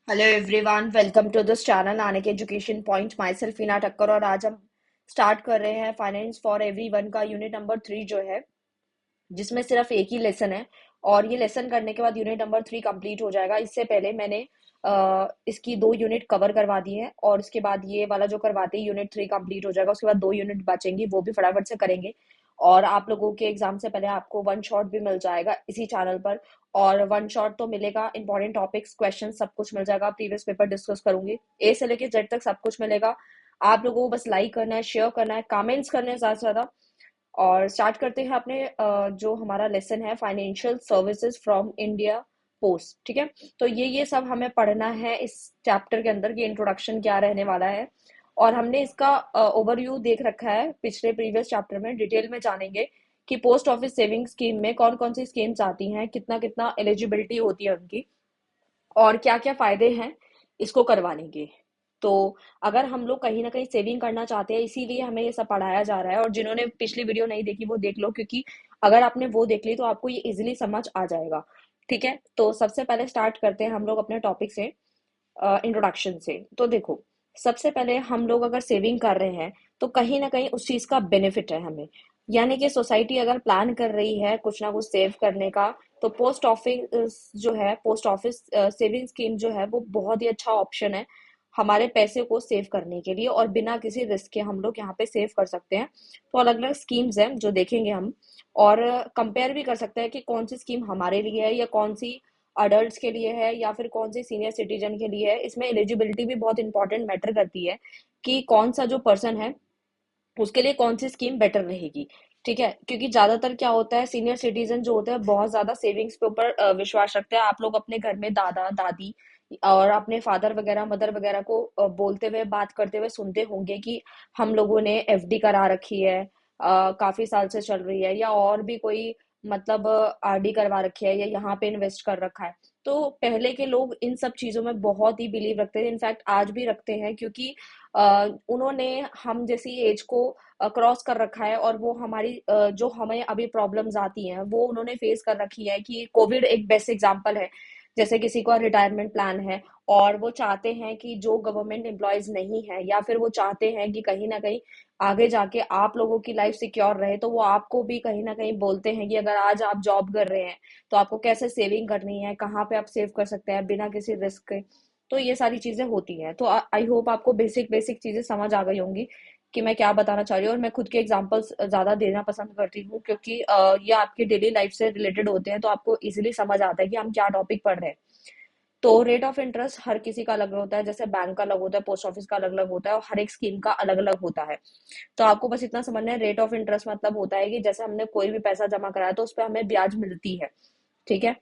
Hello everyone, welcome to this channel आने के education point. Myself Heena Thakkar और आज हम स्टार्ट कर रहे हैं फाइनेंस फॉर एवरीवन का यूनिट नंबर 3 जो है, जिसमें सिर्फ एक ही लेसन है। और ये लेसन करने के बाद यूनिट नंबर 3 कंप्लीट हो जाएगा। इससे पहले मैंने इसकी 2 यूनिट कवर करवा दी है और उसके बाद ये वाला जो करवाते ही यूनिट 3 कंप्लीट हो जाएगा। उसके बाद 2 यूनिट बचेंगी, वो भी फटाफट से करेंगे। और आप लोगों के एग्जाम से पहले आपको वन शॉट भी मिल जाएगा इसी चैनल पर। और वन शॉट तो मिलेगा, इंपॉर्टेंट टॉपिक्स, क्वेश्चन सब कुछ मिल जाएगा। प्रीवियस पेपर डिस्कस करूंगी, ए से लेके जेड तक सब कुछ मिलेगा। आप लोगों को बस लाइक करना है, शेयर करना है, कमेंट्स करने हैं ज्यादा से ज्यादा। और स्टार्ट करते हैं अपने जो हमारा लेसन है, financial services from India post. ठीक है, तो ये सब हमें पढ़ना है इस चैप्टर के अंदर कि इंट्रोडक्शन क्या रहने वाला है। और हमने इसका ओवरव्यू देख रखा है पिछले प्रीवियस चैप्टर में। डिटेल में जानेंगे कि पोस्ट ऑफिस सेविंग स्कीम में कौन कौन सी स्कीम्स आती हैं, कितना कितना एलिजिबिलिटी होती है उनकी, और क्या क्या फायदे हैं इसको करवाने के। तो अगर हम लोग कहीं ना कहीं सेविंग करना चाहते हैं, इसीलिए हमें ये सब पढ़ाया जा रहा है। और जिन्होंने पिछली वीडियो नहीं देखी वो देख लो, क्योंकि अगर आपने वो देख ली तो आपको ये इजीली समझ आ जाएगा। ठीक है, तो सबसे पहले स्टार्ट करते हैं हम लोग अपने टॉपिक से, इंट्रोडक्शन से। तो देखो, सबसे पहले हम लोग अगर सेविंग कर रहे हैं तो कहीं ना कहीं उस चीज का बेनिफिट है हमें। यानी कि सोसाइटी अगर प्लान कर रही है कुछ ना कुछ सेव करने का, तो पोस्ट ऑफिस जो है, पोस्ट ऑफिस सेविंग स्कीम जो है, वो बहुत ही अच्छा ऑप्शन है हमारे पैसे को सेव करने के लिए। और बिना किसी रिस्क के हम लोग यहाँ पे सेव कर सकते हैं। तो अलग अलग स्कीम्स हैं जो देखेंगे हम, और कंपेयर भी कर सकते हैं कि कौन सी स्कीम हमारे लिए है, या कौन सी अडल्ट्स के लिए है, या फिर कौन सी सीनियर सिटीजन के लिए है। इसमें एलिजिबिलिटी भी बहुत इंपॉर्टेंट मैटर करती है कि कौन सा जो पर्सन है उसके लिए कौन सी स्कीम बेटर रहेगी। ठीक है, क्योंकि ज्यादातर क्या होता है, सीनियर सिटीजन जो होते हैं बहुत ज्यादा सेविंग्स के ऊपर विश्वास रखते हैं। आप लोग अपने घर में दादा दादी और अपने फादर वगैरह, मदर वगैरह को बोलते हुए, बात करते हुए सुनते होंगे कि हम लोगों ने एफडी करा रखी है, काफी साल से चल रही है, या और भी कोई मतलब आरडी करवा रखी है, या यहाँ पे इन्वेस्ट कर रखा है। तो पहले के लोग इन सब चीजों में बहुत ही बिलीव रखते थे, इनफैक्ट आज भी रखते हैं, क्योंकि उन्होंने हम जैसी एज को क्रॉस कर रखा है। और वो हमारी जो हमें अभी प्रॉब्लम्स आती हैं वो उन्होंने फेस कर रखी है। कि कोविड एक बेस्ट एग्जांपल है। जैसे किसी को रिटायरमेंट प्लान है और वो चाहते हैं कि जो गवर्नमेंट एम्प्लॉयज नहीं है, या फिर वो चाहते हैं कि कहीं ना कहीं आगे जाके आप लोगों की लाइफ सिक्योर रहे, तो वो आपको भी कहीं ना कहीं बोलते हैं कि अगर आज आप जॉब कर रहे हैं तो आपको कैसे सेविंग करनी है, कहाँ पे आप सेव कर सकते हैं बिना किसी रिस्क के। तो ये सारी चीजें होती हैं। तो आई होप आपको बेसिक बेसिक चीजें समझ आ गई होंगी कि मैं क्या बताना चाह रही हूँ। और मैं खुद के एग्जांपल्स ज्यादा देना पसंद करती हूँ, क्योंकि ये आपकी डेली लाइफ से रिलेटेड होते हैं, तो आपको इजीली समझ आता है कि हम क्या टॉपिक पढ़ रहे हैं। तो रेट ऑफ इंटरेस्ट हर किसी का अलग होता है, जैसे बैंक का अलग होता है, पोस्ट ऑफिस का अलग अलग होता है, और हर एक स्कीम का अलग अलग होता है। तो आपको बस इतना समझना है, रेट ऑफ इंटरेस्ट मतलब होता है कि जैसे हमने कोई भी पैसा जमा कराया तो उस पर हमें ब्याज मिलती है। ठीक है,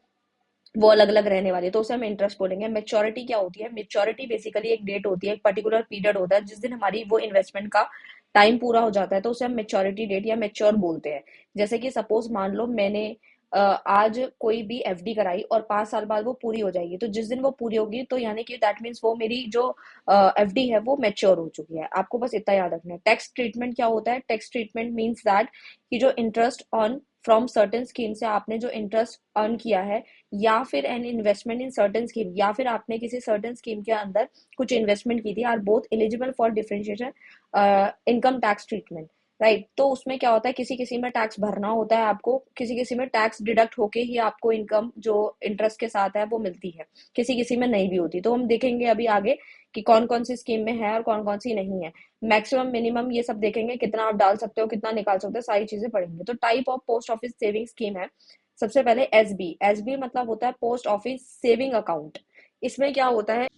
वो अलग अलग रहने वाली है, तो उसे हम इंटरेस्ट बोलेंगे। मेच्योरिटी क्या होती है? मेच्योरिटी बेसिकली एक डेट होती है, एक पर्टिकुलर पीरियड होता है जिस दिन हमारी वो इन्वेस्टमेंट का टाइम पूरा हो जाता है, तो उसे हम मेच्योरिटी डेट या मेच्योर बोलते हैं। जैसे कि सपोज मान लो मैंने आज कोई भी एफडी कराई और 5 साल बाद वो पूरी हो जाएगी, तो जिस दिन वो पूरी होगी तो यानी कि दैट मीन्स वो मेरी जो एफडी है वो मेच्योर हो चुकी है। आपको बस इतना याद रखना है। टैक्स ट्रीटमेंट क्या होता है? टैक्स ट्रीटमेंट मीन्स दैट कि जो interest on from certain scheme से आपने जो इंटरेस्ट अर्न किया है, या फिर an investment in certain scheme, या फिर आपने किसी सर्टेन स्कीम के अंदर कुछ इन्वेस्टमेंट की थी, are both eligible for differentiation income tax treatment. Right, तो उसमें क्या होता है, किसी किसी में टैक्स भरना होता है आपको, किसी किसी में टैक्स डिडक्ट होके ही आपको इनकम जो इंटरेस्ट के साथ है वो मिलती है, किसी किसी में नहीं भी होती। तो हम देखेंगे अभी आगे कि कौन कौन सी स्कीम में है और कौन कौन सी नहीं है। मैक्सिमम मिनिमम ये सब देखेंगे, कितना आप डाल सकते हो, कितना निकाल सकते हो, सारी चीजें पढ़ेंगे। तो type of post office saving scheme है, सबसे पहले एसबी। एसबी मतलब होता है पोस्ट ऑफिस सेविंग अकाउंट। इसमें क्या होता है,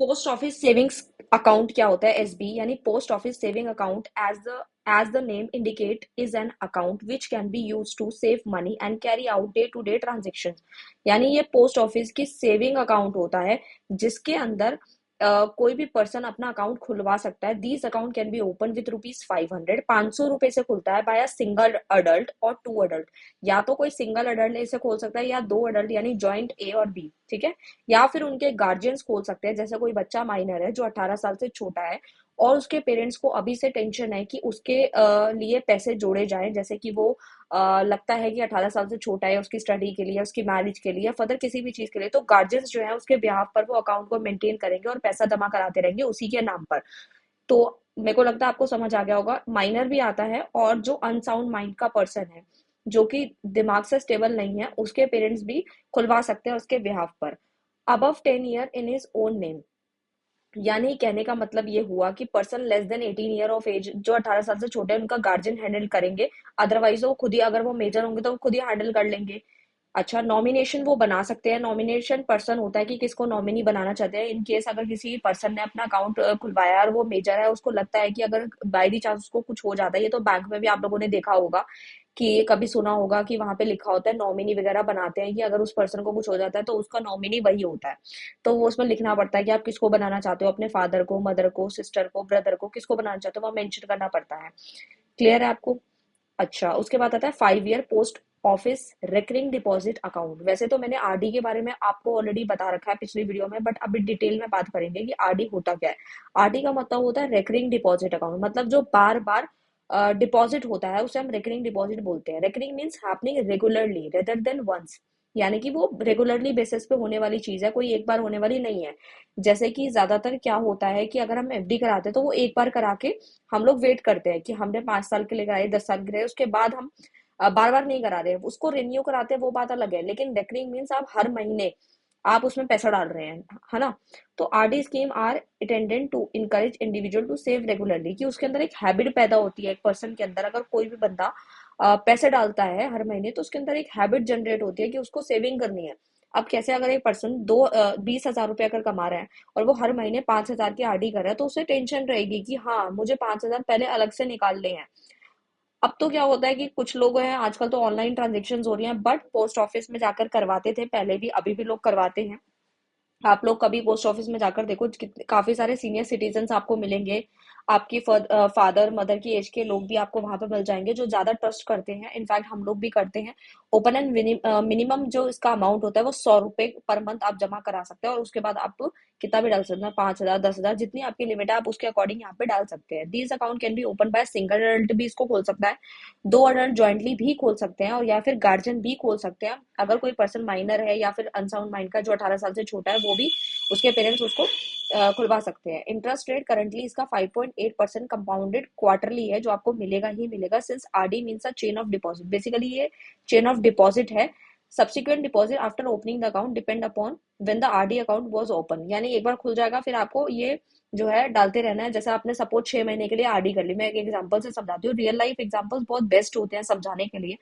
पोस्ट ऑफिस सेविंग्स अकाउंट क्या होता है? एसबी यानी post office saving account, as the name indicate, is an account which can be use to save money and carry out day to day transaction. यानी ये पोस्ट ऑफिस की saving account होता है जिसके अंदर कोई भी पर्सन अपना अकाउंट खुलवा सकता है। These account can be open with ₹500, 500 रुपए से खुलता है, बाय अ सिंगल अडल्ट और 2 अडल्ट। या तो कोई सिंगल अडल्ट इसे खोल सकता है, या 2 अडल्ट यानी जॉइंट ए और बी। ठीक है, या फिर उनके गार्जियंस खोल सकते हैं, जैसे कोई बच्चा माइनर है जो 18 साल से छोटा है और उसके पेरेंट्स को अभी से टेंशन है कि उसके लिए पैसे जोड़े जाएं, जैसे कि वो लगता है कि 18 साल से छोटा है, उसकी स्टडी के लिए, उसकी मैरिज के लिए, फर्दर किसी भी चीज के लिए, तो गार्जियंस जो है उसके बिहाफ पर वो अकाउंट को मेंटेन करेंगे और पैसा जमा कराते रहेंगे उसी के नाम पर। तो मेरे को लगता है आपको समझ आ गया होगा, माइनर भी आता है और जो अनसाउंड माइंड का पर्सन है, जो कि दिमाग से स्टेबल नहीं है, उसके पेरेंट्स भी खुलवा सकते हैं उसके बिहाफ पर। Above 10 year in his own name, यानी कहने का मतलब ये हुआ कि person less than 18 year of age, जो 18 साल से छोटे हैं, उनका गार्जियन हैंडल करेंगे। अदरवाइज वो खुद ही, अगर वो मेजर होंगे तो वो खुद ही हैंडल कर लेंगे। अच्छा, नॉमिनेशन वो बना सकते हैं। नॉमिनेशन पर्सन होता है कि किसको नॉमिनी बनाना चाहते हैं। इन केस अगर किसी पर्सन ने अपना अकाउंट खुलवाया और वो मेजर है, उसको लगता है कि अगर बाय दी चांस उसको कुछ हो जाता है, ये तो बैंक में भी आप लोगों ने देखा होगा कि कभी सुना होगा कि वहां पे लिखा होता है, नॉमिनी वगैरह बनाते हैं कि अगर उस पर्सन को कुछ हो जाता है तो उसका नॉमिनी वही होता है। तो वो उसमें लिखना पड़ता है कि आप किसको बनाना चाहते हो, अपने फादर को, मदर को, सिस्टर को, ब्रदर को, किसको बनाना चाहते हो, वो मेंशन करना पड़ता है। क्लियर है आपको? अच्छा, उसके बाद आता है 5 year post office recurring deposit account. वैसे तो मैंने आरडी के बारे में आपको ऑलरेडी बता रखा है पिछली वीडियो में, बट अभी डिटेल में बात करेंगे कि आरडी होता क्या है। आरडी का मतलब होता है रिकरिंग डिपॉजिट अकाउंट, मतलब जो बार बार डिपॉजिट होता है उसे हम रिकरिंग डिपॉजिट बोलते हैं। Recurring means happening regularly rather than once, यानी कि वो रेगुलरली बेसिस पे होने वाली चीज है, कोई एक बार होने वाली नहीं है। जैसे कि ज्यादातर क्या होता है कि अगर हम एफडी कराते हैं तो वो एक बार करा के हम लोग वेट करते हैं कि हमने 5 साल के लिए कराई, 10 साल के लिए, उसके बाद हम बार बार नहीं करा रहे, उसको रिन्यू कराते हैं, वो बात अलग है। लेकिन रेकरिंग मीन्स आप हर महीने आप उसमें पैसा डाल रहे हैं, है ना। तो RD scheme are intended to encourage individual to save regularly, कि उसके अंदर एक हैबिट पैदा होती है एक पर्सन के अंदर। अगर कोई भी बंदा पैसे डालता है हर महीने, तो उसके अंदर एक हैबिट जनरेट होती है कि उसको सेविंग करनी है। अब कैसे, अगर एक पर्सन 20,000 रुपये अगर कमा रहा है और वो हर महीने 5,000 की आरडी कर रहा है, तो उसे टेंशन रहेगी कि हाँ, मुझे 5,000 पहले अलग से निकालने हैं। अब तो क्या होता है कि कुछ लोग हैं, आजकल तो ऑनलाइन ट्रांजेक्शन हो रही हैं, बट पोस्ट ऑफिस में जाकर करवाते थे पहले भी, अभी भी लोग करवाते हैं। आप लोग कभी पोस्ट ऑफिस में जाकर देखो, काफी सारे सीनियर सिटीजन आपको मिलेंगे। आपकी फादर मदर की एज के लोग भी आपको वहां पर मिल जाएंगे जो ज्यादा ट्रस्ट करते हैं। इनफैक्ट हम लोग भी करते हैं। ओपन एंड मिनिमम जो इसका अमाउंट होता है वो 100 रुपए पर मंथ आप जमा करा सकते हैं, और उसके बाद आप कितना भी डाल सकते हैं, 5,000, 10,000, जितनी आपकी लिमिट है आप उसके अकॉर्डिंग यहाँ पे डाल सकते हैं। These account can be open by single adult भी इसको खोल सकता है, दो अडल्ट ज्वाइंटली भी खोल सकते हैं, और या फिर गार्जियन भी खोल सकते हैं। अगर कोई पर्सन माइनर है या फिर अनसाउंड माइंड का जो 18 साल से छोटा है, वो भी, उसके पेरेंट्स उसको खुलवा सकते हैं। इंटरेस्ट रेट करंटली इसका 5.8% कंपाउंडेड क्वार्टरली है, जो आपको मिलेगा ही मिलेगा, since RD means a chain of deposit. Basically ये चेन ऑफ डिपॉजिट है। Subsequent deposit after opening the account depend upon when the RD account was open, यानी एक बार खुल जाएगा फिर आपको ये जो है डालते रहना है। जैसे आपने सपोज 6 महीने के लिए आरडी कर ली, मैं एक एग्जांपल से समझाती हूँ, रियल लाइफ एग्जांपल्स बहुत बेस्ट होते हैं समझाने के लिए।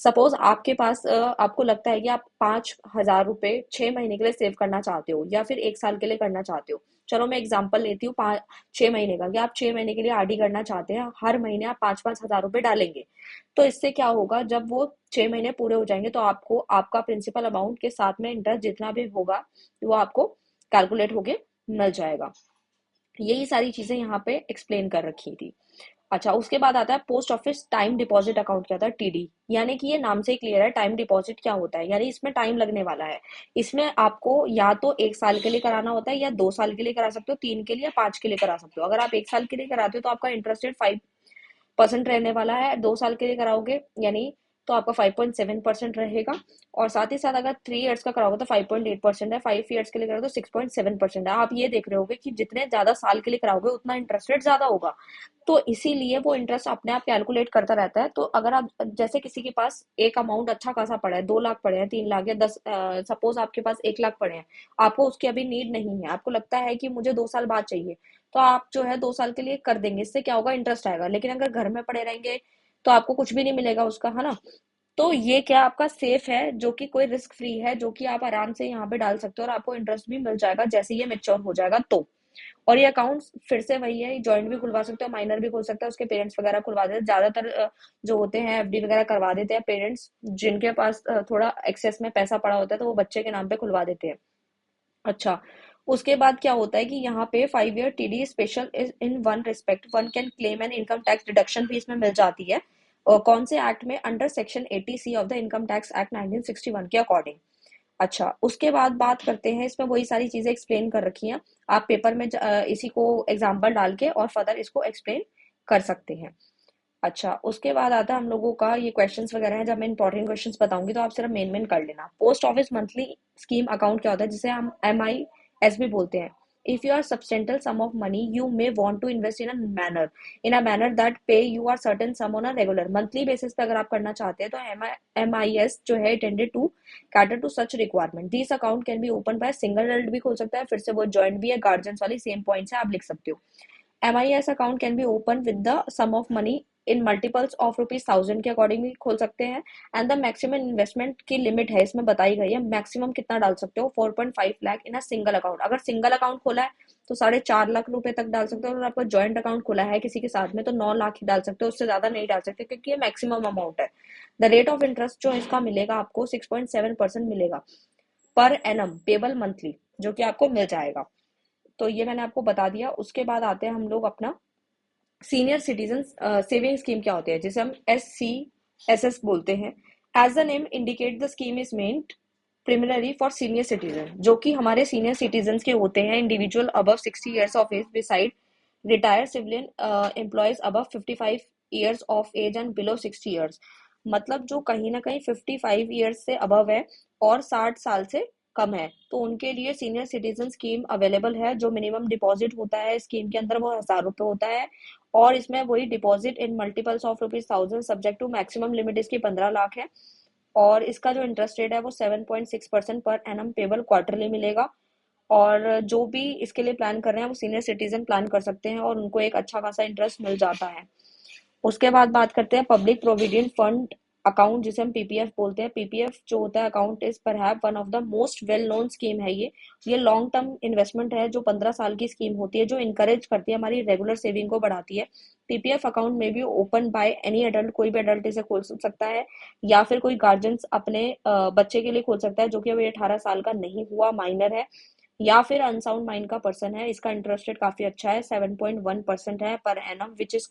सपोज आपके पास आपको लगता है कि आप 5,000 रुपए 6 महीने के लिए सेव करना चाहते हो, या फिर 1 साल के लिए करना चाहते हो। चलो मैं एग्जांपल लेती हूँ 6 महीने का, कि आप 6 महीने के लिए आरडी करना चाहते हैं, हर महीने आप 5,500 रुपए डालेंगे। तो इससे क्या होगा, जब वो 6 महीने पूरे हो जाएंगे तो आपको आपका प्रिंसिपल अमाउंट के साथ में इंटरेस्ट जितना भी होगा वो आपको कैलकुलेट होके मिल जाएगा। यही सारी चीजें यहाँ पे एक्सप्लेन कर रखी थी। अच्छा, उसके बाद आता है post office time deposit account, क्या होता है टीडी, यानी कि ये नाम से ही क्लियर है टाइम डिपॉजिट क्या होता है, यानी इसमें टाइम लगने वाला है। इसमें आपको या तो 1 साल के लिए कराना होता है, या 2 साल के लिए करा सकते हो, 3 के लिए या 5 के लिए करा सकते हो। अगर आप 1 साल के लिए कराते हो तो आपका इंटरेस्ट रेट 5% रहने वाला है। 2 साल के लिए कराओगे यानी तो आपका 5.7% रहेगा। और साथ ही साथ अगर 3 ईयर्स का कराओगे तो 5.8% है, 5 ईयर्स के लिए कराओगे तो 6.7% है। आप ये देख रहे होगे कि जितने ज्यादा साल के लिए कराओगे उतना इंटरेस्ट रेट ज्यादा होगा, तो इसीलिए वो इंटरेस्ट अपने आप कैलकुलेट करता रहता है। तो अगर आप, जैसे किसी के पास एक अमाउंट अच्छा खासा पड़ा है, 2 लाख पड़े हैं, 3 लाख या 10, सपोज आपके पास 1 लाख पड़े हैं, आपको उसकी अभी नीड नहीं है, आपको लगता है कि मुझे 2 साल बाद चाहिए, तो आप जो है 2 साल के लिए कर देंगे। इससे क्या होगा, इंटरेस्ट आएगा। लेकिन अगर घर में पड़े रहेंगे तो आपको कुछ भी नहीं मिलेगा उसका, है ना। तो ये क्या आपका सेफ है, जो कि कोई रिस्क फ्री है, जो कि आप आराम से यहाँ पे डाल सकते हो और आपको इंटरेस्ट भी मिल जाएगा जैसे ये मेच्योर हो जाएगा तो। और ये अकाउंट फिर से वही है, जॉइंट भी खुलवा सकते हो, माइनर भी खोल सकते हैं, उसके पेरेंट्स वगैरह खुलवा देते हैं। ज्यादातर जो होते हैं एफडी वगैरह करवा देते हैं पेरेंट्स, जिनके पास थोड़ा एक्सेस में पैसा पड़ा होता है तो वो बच्चे के नाम पे खुलवा देते हैं। अच्छा, उसके बाद क्या होता है कि यहाँ पे 5 year TD special is in one respect, one can claim an income tax deduction भी इसमें मिल जाती है। और कौन से एक्ट में, under section 80C of the income tax act 1961 के अकॉर्डिंग। अच्छा, उसके बाद बात करते हैं, इसमें वही सारी चीजें एक्सप्लेन कर रखी हैं, आप पेपर में इसी को एग्जाम्पल डाल के और फर्दर इसको एक्सप्लेन कर सकते हैं। अच्छा, उसके बाद आता है हम लोगों का ये क्वेश्चंस वगैरह है, जब मैं इंपॉर्टेंट क्वेश्चंस बताऊंगी तो आप सिर्फ मेन मेन कर लेना। Post office monthly scheme account क्या होता है, जिसे हम MIS भी बोलते हैं। If you are substantial sum of money you may want to invest in a manner that pay you are certain sum on a regular monthly basis पे अगर आप करना चाहते हैं तो MIS जो है tended to cater to such requirement. This account can be open by single adult भी खोल सकता है, फिर से वो जॉइंट भी है, गार्जियंस वाली सेम पॉइंट है, आप लिख सकते हो। MIS account can be open with the sum of money in multiples of ₹1000 के अकॉर्डिंग भी खोल सकते हैं। एंड द मैक्सिमम इन्वेस्टमेंट की लिमिट है इसमें बताई गई है, मैक्सिमम कितना डाल सकते हो, 4.5 लाख इन अ सिंगल अकाउंट। अगर सिंगल अकाउंट खोला है तो 4.5 लाख रुपए तक डाल सकते हो, और आपका जॉइंट अकाउंट खोला है किसी के साथ में तो 9 लाख ही डाल सकते हो, उससे ज्यादा नहीं डाल सकते क्योंकि ये मैक्सिमम अमाउंट है। द रेट ऑफ इंटरेस्ट जो इसका मिलेगा आपको 6.7% मिलेगा पर एनम पेबल मंथली, जो कि आपको मिल जाएगा। तो ये मैंने आपको बता दिया। उसके बाद आते हैं हम लोग अपना सीनियर सिटीजन सेविंग स्कीम क्या होती है, जिसे हम SCSS बोलते हैं। As the name indicate the scheme is meant preliminary for senior citizen, जो कि हमारे सीनियर सिटीजन के होते हैं, individual above 60 years of age beside retired civilian employees above 55 years of age and below 60 years। मतलब जो कहीं ना कहीं 55 years से अबव है और 60 साल से कम है, तो उनके लिए सीनियर सिटीजन स्कीम अवेलेबल है। जो मिनिमम डिपॉजिट होता है स्कीम के अंदर वो 1000 रुपये होता है, और इसमें वही deposit in multiples of ₹1000 subject to maximum limit इसकी 15 लाख है। और इसका जो इंटरेस्ट रेट है वो 7.6% पर एनम पेबल क्वार्टरली मिलेगा। और जो भी इसके लिए प्लान कर रहे हैं वो सीनियर सिटीजन प्लान कर सकते हैं और उनको एक अच्छा खासा इंटरेस्ट मिल जाता है। उसके बाद बात करते हैं पब्लिक प्रोविडेंट फंड अकाउंट, जिसे हम PPF बोलते हैं। PPF जो होता है account is perhaps one of the most well known scheme है ये लॉन्ग टर्म इन्वेस्टमेंट है, जो 15 साल की स्कीम होती है, जो इनकरेज करती है हमारी रेगुलर सेविंग को बढ़ाती है। PPF अकाउंट में भी ओपन बाय एनी एडल्ट, कोई भी एडल्ट इसे खोल सकता है, या फिर कोई गार्जियंस अपने बच्चे के लिए खोल सकता है जो कि अभी 18 साल का नहीं हुआ, माइनर है, या फिर अनसाउंड माइंड का पर्सन है। इसका इंटरेस्ट रेट काफी अच्छा है, 7.1% है per annum which is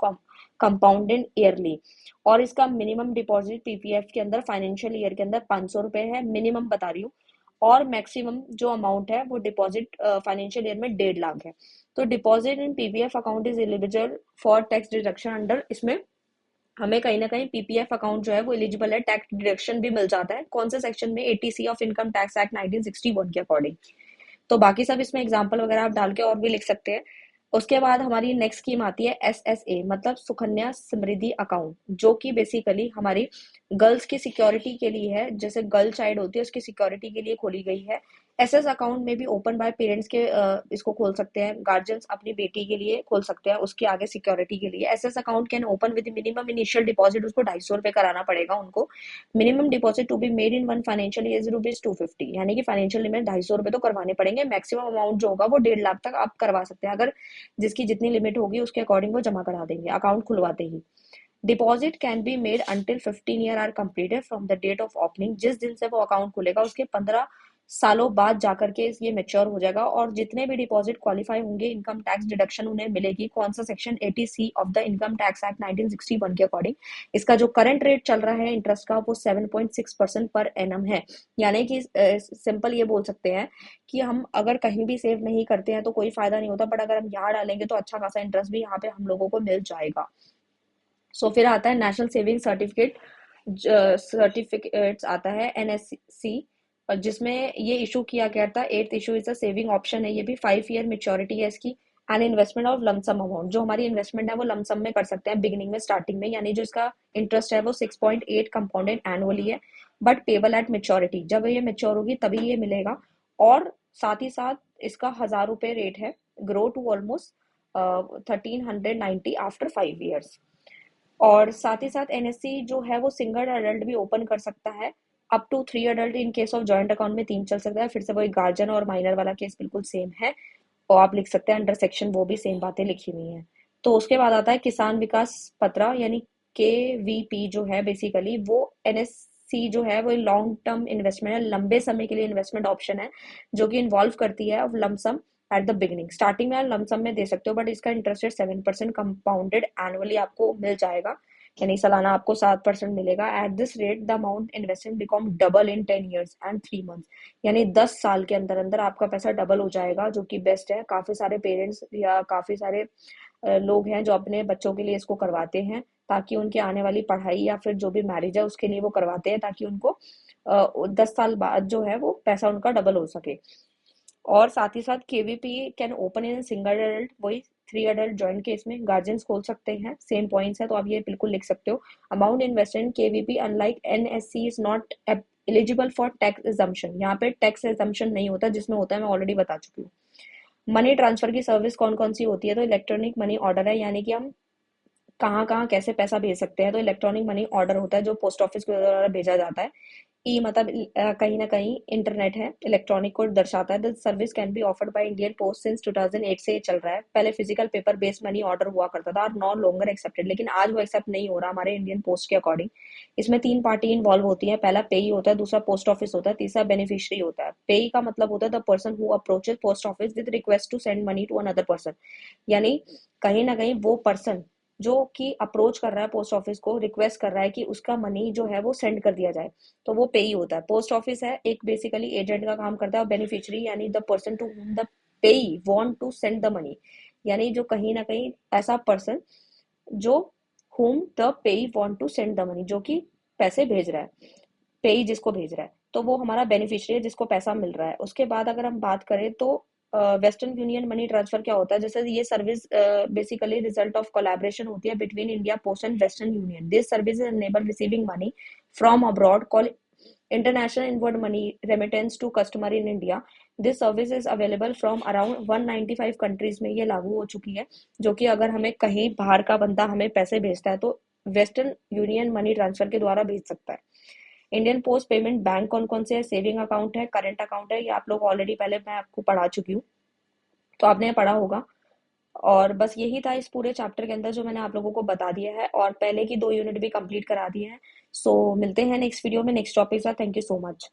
compounded yearly. और इसका मिनिमम डिपॉजिट PPF के अंदर फाइनेंशियल ईयर के अंदर 500 रुपए है, मिनिमम बता रही हूँ। और मैक्सिमम जो अमाउंट है वो डिपॉजिट फाइनेंशियल ईयर में 1.5 लाख है। तो deposit in PPF account is eligible for tax deduction under, इसमें हमें कहीं ना कहीं PPF अकाउंट जो है वो एलिजिबल है, टैक्स डिडक्शन भी मिल जाता है। कौन से सेक्शन में, 80C of income tax act 1961 के अकॉर्डिंग। तो बाकी सब इसमें एग्जाम्पल वगैरह आप डाल के और भी लिख सकते हैं। उसके बाद हमारी नेक्स्ट स्कीम आती है SSA, मतलब सुकन्या समृद्धि अकाउंट, जो कि बेसिकली हमारी गर्ल्स की सिक्योरिटी के लिए है, जैसे गर्ल चाइल्ड होती है उसकी सिक्योरिटी के लिए खोली गई है। SS अकाउंट में भी ओपन बाय पेरेंट्स के इसको खोल सकते हैं, गार्जियंस अपनी बेटी के लिए खोल सकते हैं उसके आगे सिक्योरिटी के लिए। SS account can open with minimum initial deposit, उसको 250 रुपये कराना पड़ेगा उनको। Minimum deposit to be made in one financial year ₹250, यानी कि फाइनेंशियल लिमिट 250 रुपये तो करवाने पड़ेंगे। मैक्सिमम अमाउंट जो होगा वो 1.5 लाख तक आप करवा सकते हैं, अगर जिसकी जितनी लिमिट होगी उसके अकॉर्डिंग वो जमा करा देंगे अकाउंट खुलवाते ही। Deposit can be made until 15 year are completed from the date of opening, जिस दिन से वो अकाउंट खुलेगा उसके 15 सालों बाद जाकर के ये मेच्योर हो जाएगा। और जितने भी डिपॉजिट क्वालिफाई होंगे इनकम टैक्स डिडक्शन उन्हें मिलेगी। कौन सा section, 80C of the income tax act 1961 के अकॉर्डिंग। इसका जो करंट रेट चल रहा है इंटरेस्ट का वो 7.6% पर एनम है। यानी कि सिंपल ये बोल सकते हैं कि हम अगर कहीं भी सेव नहीं करते हैं तो कोई फायदा नहीं होता, बट अगर हम यहाँ डालेंगे तो अच्छा खासा इंटरेस्ट भी यहाँ पे हम लोगों को मिल जाएगा। सो फिर आता है नेशनल सेविंग सर्टिफिकेट्स आता है NSC, जिसमें ये इशू किया गया था। 8th issue is a saving option है, ये भी 5 ईयर मेच्योरिटी है इसकी। An investment of lump sum amount, जो हमारी इन्वेस्टमेंट है वो लमसम में कर सकते हैं बिगिनिंग में, स्टार्टिंग में, यानी जो इसका इंटरेस्ट है वो 6.8 कंपाउंडेड एनुअली है, बट पेबल एट मेच्योरिटी, जब ये मेच्योर होगी तभी ये मिलेगा। और साथ ही साथ इसका 1000 रुपये रेट है, grow to almost 1390 after 5 years. और साथ ही साथ NSC जो है वो सिंगल अडल्ट भी ओपन कर सकता है, up to 3 adult. In case of joint account में 3 चल सकता है, फिर से वही गार्जियन और माइनर वाला केस बिल्कुल सेम है, और आप लिख सकते हैं अंडर सेक्शन, वो भी सेम बातें लिखी हुई हैं। तो उसके बाद आता है किसान विकास पत्रा, यानी KVP जो है बेसिकली वो NSC जो है वो लॉन्ग टर्म इन्वेस्टमेंट है, लंबे समय के लिए इन्वेस्टमेंट ऑप्शन है, जो कि इन्वॉल्व करती है lump sum at the beginning. Starting में आप लमसम में दे सकते हो, बट इसका इंटरेस्ट रेट 7% कंपाउंडेड एनुअली आपको मिल जाएगा। यानी सालाना आपको 7% मिलेगा। At this rate the amount invested become double in 10 years and 3 months। यानी 10 साल के अंदर अंदर आपका पैसा डबल हो जाएगा, जो कि बेस्ट है। काफी सारे पेरेंट्स या काफी सारे लोग हैं जो अपने बच्चों के लिए इसको करवाते हैं, ताकि उनके आने वाली पढ़ाई या फिर जो भी मैरिज है उसके लिए वो करवाते हैं, ताकि उनको 10 साल बाद जो है वो पैसा उनका डबल हो सके। और साथ ही साथ KVP can open in single adult, वही 3 adult जॉइंट केस में गार्जियंस खोल सकते हैं। सेम पॉइंट्स है, तो आप ये बिल्कुल लिख सकते हो। Amount invested in KVP unlike NSC is not eligible for tax assumption. यहाँ पे टैक्स एजम्पशन नहीं होता, जिसमें होता है मैं ऑलरेडी बता चुकी हूँ। मनी ट्रांसफर की सर्विस कौन कौन सी होती है? तो इलेक्ट्रॉनिक मनी ऑर्डर है, यानी कि हम कहाँ कहाँ कैसे पैसा भेज सकते हैं। तो इलेक्ट्रॉनिक मनी ऑर्डर होता है जो पोस्ट ऑफिस के द्वारा भेजा जाता है। ई मतलब कहीं ना कहीं इंटरनेट है, इलेक्ट्रॉनिक को दर्शाता है। The service can be offered by Indian post since 2008 से ये चल रहा है। पहले physical paper based money order हुआ करता था और नॉ लॉन्गर एक्सेप्टेड, लेकिन आज वो एक्सेप्ट नहीं हो रहा हमारे इंडियन पोस्ट के अकॉर्डिंग। इसमें 3 पार्टी इन्वॉल्व होती है। पहला पेई होता है, दूसरा पोस्ट ऑफिस होता है, तीसरा बेनिफिशियरी होता है। पेई का मतलब होता है the person who approaches post office with request to send money to another person. यानी कहीं ना कहीं वो पर्सन जो कि अप्रोच कर रहा है पोस्ट ऑफिस को, रिक्वेस्ट कर रहा है कि उसका मनी जो है वो सेंड कर दिया जाए, तो वो पेई होता है। पोस्ट ऑफिस है एक बेसिकली एजेंट का काम करता है। और बेनिफिशियरी यानी the person to whom the payee want to send the money, यानी जो कहीं ना कहीं ऐसा पर्सन जो whom the payee want to send the money, जो कि पैसे भेज रहा है, पेई जिसको भेज रहा है, तो वो हमारा बेनिफिशियरी है जिसको पैसा मिल रहा है। उसके बाद अगर हम बात करें तो वेस्टर्न यूनियन मनी ट्रांसफर क्या होता है? जैसे ये service basically result of collaboration होती है between India Post and Western Union. This service enable receiving money from abroad call international inward money remittance to customer in India. This service is available from around 195 countries में ये लागू हो चुकी है। जो कि अगर हमें कहीं बाहर का बंदा हमें पैसे भेजता है तो वेस्टर्न यूनियन मनी ट्रांसफर के द्वारा भेज सकता है। इंडियन पोस्ट पेमेंट बैंक कौन कौन से है? सेविंग अकाउंट है, करंट अकाउंट है, ये आप लोग ऑलरेडी पहले मैं आपको पढ़ा चुकी हूँ, तो आपने ये पढ़ा होगा। और बस यही था इस पूरे चैप्टर के अंदर जो मैंने आप लोगों को बता दिया है, और पहले की 2 यूनिट भी कंप्लीट करा दिए हैं। सो मिलते हैं नेक्स्ट वीडियो में नेक्स्ट टॉपिक के साथ। Thank you so much.